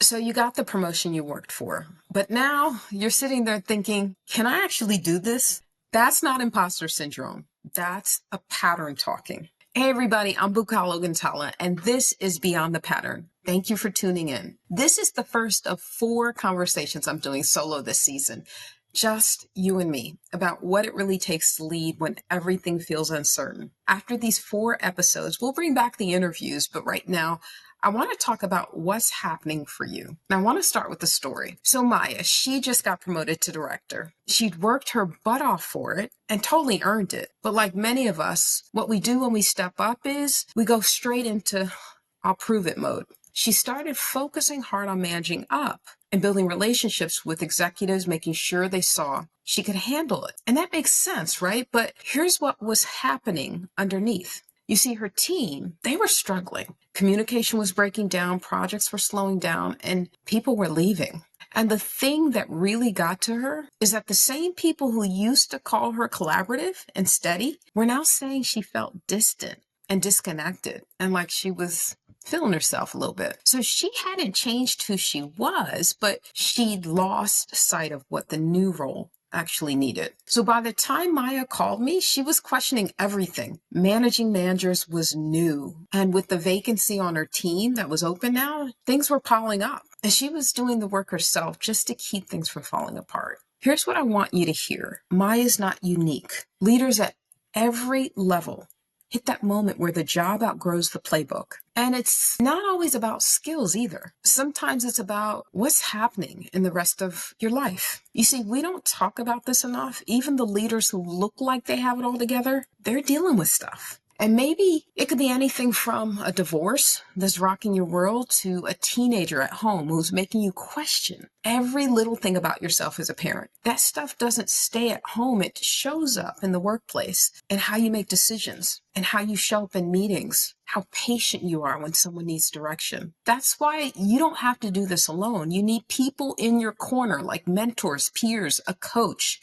So you got the promotion you worked for, but now you're sitting there thinking, can I actually do this? That's not imposter syndrome. That's a pattern talking. Hey everybody, I'm Bukalo Gantala, and this is Beyond the Pattern. Thank you for tuning in. This is the first of 4 conversations I'm doing solo this season. Just you and me about what it really takes to lead when everything feels uncertain. After these 4 episodes, we'll bring back the interviews, but right now, I want to talk about what's happening for you. Now, I want to start with the story. So Maya, she just got promoted to director. She'd worked her butt off for it and totally earned it. But like many of us, what we do when we step up is we go straight into I'll prove it mode. She started focusing hard on managing up and building relationships with executives, making sure they saw she could handle it. And that makes sense, right? But here's what was happening underneath. You see, her team, they were struggling. Communication was breaking down, projects were slowing down, and people were leaving. And the thing that really got to her is that the same people who used to call her collaborative and steady were now saying she felt distant and disconnected and like she was feeling herself a little bit. So she hadn't changed who she was, but she'd lost sight of what the new role actually needed. So by the time Maya called me, she was questioning everything. Managing managers was new. And with the vacancy on her team that was open now, things were piling up. And she was doing the work herself just to keep things from falling apart. Here's what I want you to hear. Maya's not unique. Leaders at every level hit that moment where the job outgrows the playbook. And it's not always about skills either. Sometimes it's about what's happening in the rest of your life. You see, we don't talk about this enough. Even the leaders who look like they have it all together, they're dealing with stuff. And maybe it could be anything from a divorce that's rocking your world to a teenager at home who's making you question every little thing about yourself as a parent. That stuff doesn't stay at home. It shows up in the workplace and how you make decisions and how you show up in meetings, how patient you are when someone needs direction. That's why you don't have to do this alone. You need people in your corner like mentors, peers, a coach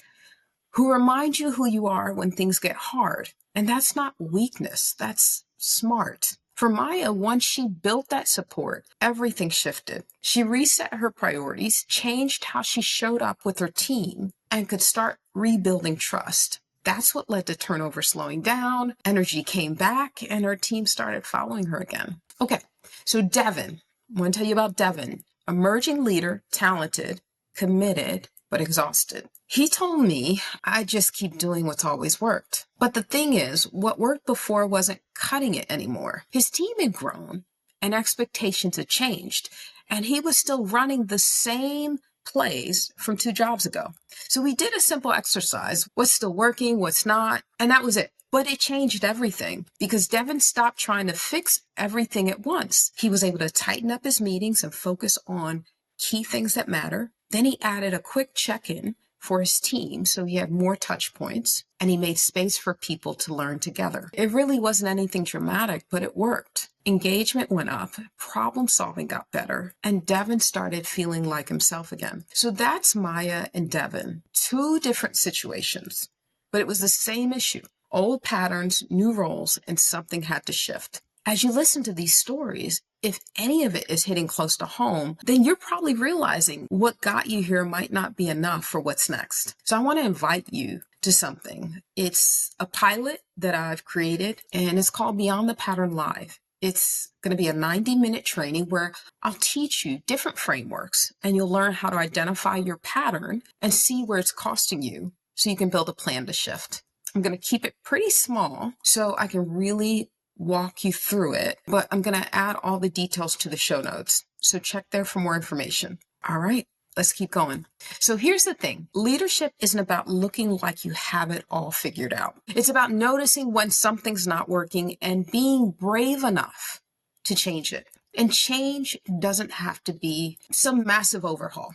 who remind you who you are when things get hard. And that's not weakness, that's smart. For Maya, once she built that support, everything shifted. She reset her priorities, changed how she showed up with her team, and could start rebuilding trust. That's what led to turnover slowing down, energy came back, and her team started following her again. Okay, so Devin, I want to tell you about Devin. Emerging leader, talented, committed, but exhausted. He told me I just keep doing what's always worked. But the thing is, what worked before wasn't cutting it anymore. His team had grown and expectations had changed, and he was still running the same plays from 2 jobs ago. So we did a simple exercise, what's still working, what's not, and that was it. But it changed everything because Devin stopped trying to fix everything at once. He was able to tighten up his meetings and focus on key things that matter. Then he added a quick check-in for his team so he had more touch points, and he made space for people to learn together. It really wasn't anything dramatic, but it worked. Engagement went up, problem solving got better, and Devin started feeling like himself again. So that's Maya and Devin, 2 different situations, but it was the same issue. Old patterns, new roles, and something had to shift. As you listen to these stories, if any of it is hitting close to home, then you're probably realizing what got you here might not be enough for what's next. So I want to invite you to something. It's a pilot that I've created, and it's called Beyond the Pattern Live. It's going to be a 90-minute training where I'll teach you different frameworks, and you'll learn how to identify your pattern and see where it's costing you so you can build a plan to shift. I'm going to keep it pretty small so I can really walk you through it, but I'm going to add all the details to the show notes. So check there for more information. All right, let's keep going. So here's the thing. Leadership isn't about looking like you have it all figured out. It's about noticing when something's not working and being brave enough to change it. And change doesn't have to be some massive overhaul.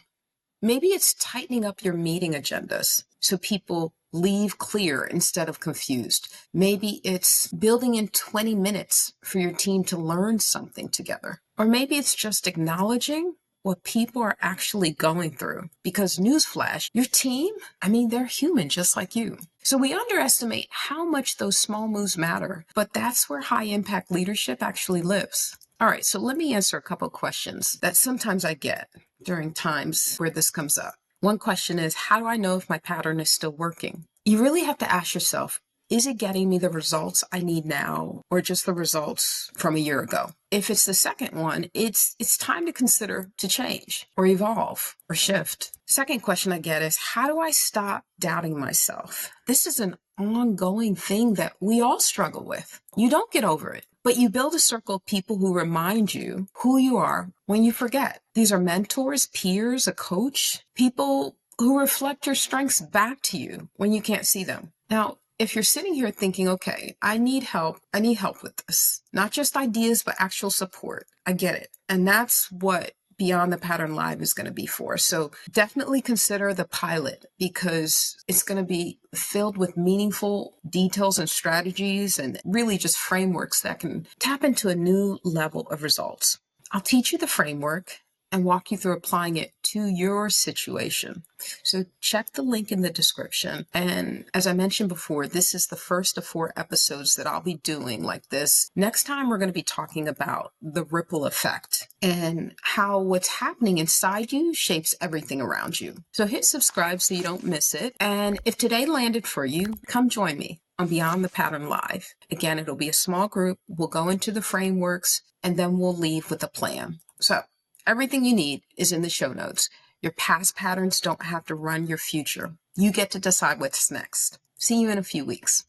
Maybe it's tightening up your meeting agendas so people leave clear instead of confused. Maybe it's building in 20 minutes for your team to learn something together. Or maybe it's just acknowledging what people are actually going through. Because newsflash, your team, they're human just like you. So we underestimate how much those small moves matter, but that's where high impact leadership actually lives. All right, so let me answer a couple of questions that sometimes I get during times where this comes up. One question is, how do I know if my pattern is still working? You really have to ask yourself, is it getting me the results I need now or just the results from a year ago? If it's the second one, it's time to consider to change or evolve or shift. Second question I get is, how do I stop doubting myself? This is an ongoing thing that we all struggle with. You don't get over it, but you build a circle of people who remind you who you are when you forget. These are mentors, peers, a coach, people who reflect your strengths back to you when you can't see them. Now, if you're sitting here thinking, okay, I need help with this, not just ideas, but actual support, I get it. And that's what Beyond the Pattern Live is going to be for. So definitely consider the pilot because it's going to be filled with meaningful details and strategies and really just frameworks that can tap into a new level of results. I'll teach you the framework and walk you through applying it to your situation. So check the link in the description. And as I mentioned before, this is the first of 4 episodes that I'll be doing like this. Next time, we're going to be talking about the ripple effect and how what's happening inside you shapes everything around you. So hit subscribe so you don't miss it. And if today landed for you, come join me on Beyond the Pattern Live. Again, it'll be a small group. We'll go into the frameworks and then we'll leave with a plan. So everything you need is in the show notes. Your past patterns don't have to run your future. You get to decide what's next. See you in a few weeks.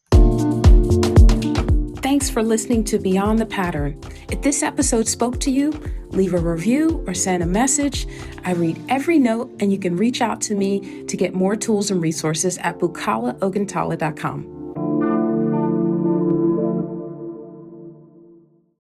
Thanks for listening to Beyond the Pattern. If this episode spoke to you, leave a review or send a message. I read every note, and you can reach out to me to get more tools and resources at bukalaogantala.com.